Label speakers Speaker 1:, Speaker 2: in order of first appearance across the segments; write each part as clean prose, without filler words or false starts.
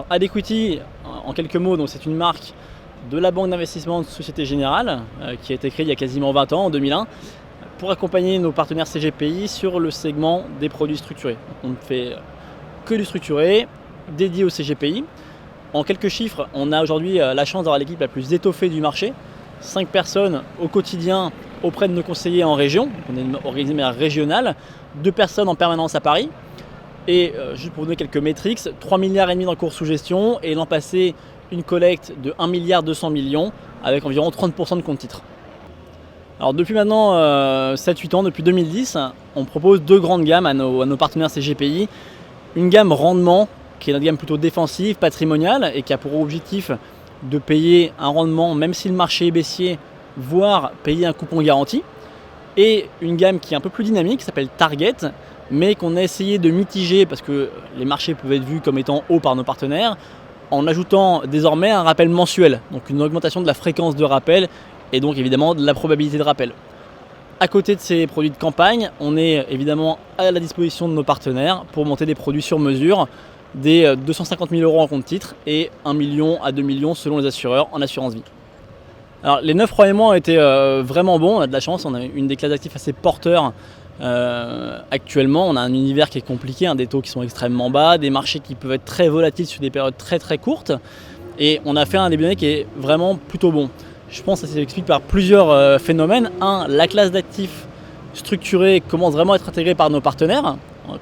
Speaker 1: Adequity, en quelques mots, c'est une marque de la banque d'investissement de Société Générale qui a été créée il y a quasiment 20 ans, en 2001, pour accompagner nos partenaires CGPI sur le segment des produits structurés. On ne fait que du structuré, dédié au CGPI. En quelques chiffres, on a aujourd'hui la chance d'avoir l'équipe la plus étoffée du marché. 5 personnes au quotidien auprès de nos conseillers en région. On est organisé de manière régionale. 2 personnes en permanence à Paris. Et juste pour vous donner quelques métriques, 3,5 milliards d'encours sous gestion et l'an passé une collecte de 1,2 milliard avec environ 30% de compte titres. Alors depuis maintenant 7-8 ans, depuis 2010, on propose 2 grandes gammes à nos partenaires CGPI. Une gamme rendement qui est une gamme plutôt défensive, patrimoniale et qui a pour objectif de payer un rendement même si le marché est baissier, voire payer un coupon garanti. Et une gamme qui est un peu plus dynamique, qui s'appelle Target, mais qu'on a essayé de mitiger parce que les marchés peuvent être vus comme étant hauts par nos partenaires, en ajoutant désormais un rappel mensuel, donc une augmentation de la fréquence de rappel et donc évidemment de la probabilité de rappel. À côté de ces produits de campagne, on est évidemment à la disposition de nos partenaires pour monter des produits sur mesure, des 250 000 € en compte titre et 1 million à 2 millions selon les assureurs en assurance vie. Alors les 9 premiers mois ont été vraiment bons, on a de la chance, on a une des classes d'actifs assez porteurs. Actuellement, on a un univers qui est compliqué, des taux qui sont extrêmement bas, des marchés qui peuvent être très volatiles sur des périodes très très courtes. Et on a fait un début d'année qui est vraiment plutôt bon. Je pense que ça s'explique par plusieurs phénomènes. La classe d'actifs structurés commence vraiment à être intégrée par nos partenaires,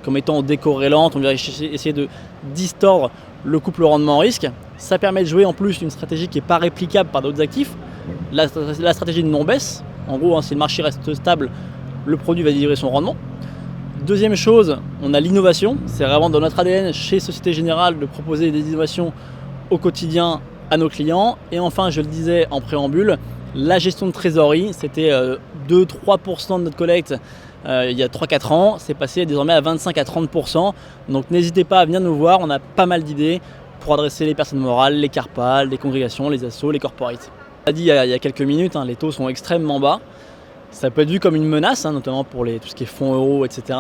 Speaker 1: comme étant décorrélante, on va essayer de distordre le couple rendement-risque. Ça permet de jouer en plus une stratégie qui n'est pas réplicable par d'autres actifs. La stratégie de non-baisse, en gros, si le marché reste stable, le produit va délivrer son rendement. Deuxième chose, on a l'innovation. C'est vraiment dans notre ADN chez Société Générale de proposer des innovations au quotidien à nos clients. Et enfin, je le disais en préambule, la gestion de trésorerie, c'était 2-3% de notre collecte il y a 3-4 ans. C'est passé désormais à 25 à 30%. Donc n'hésitez pas à venir nous voir, on a pas mal d'idées pour adresser les personnes morales, les CARPAL, les congrégations, les assos, les corporates. On l'a dit il y a quelques minutes, les taux sont extrêmement bas. Ça peut être vu comme une menace, notamment pour tout ce qui est fonds euros, etc.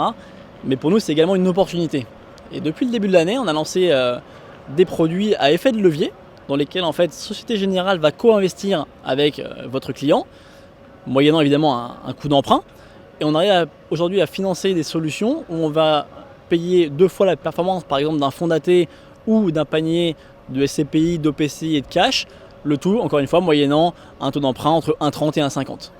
Speaker 1: Mais pour nous, c'est également une opportunité. Et depuis le début de l'année, on a lancé des produits à effet de levier, dans lesquels en fait Société Générale va co-investir avec votre client, moyennant évidemment un coût d'emprunt. Et on arrive aujourd'hui à financer des solutions où on va payer 2 fois la performance, par exemple, d'un fonds daté ou d'un panier de SCPI, d'OPCI et de cash. Le tout, encore une fois, moyennant un taux d'emprunt entre 1,30 et 1,50.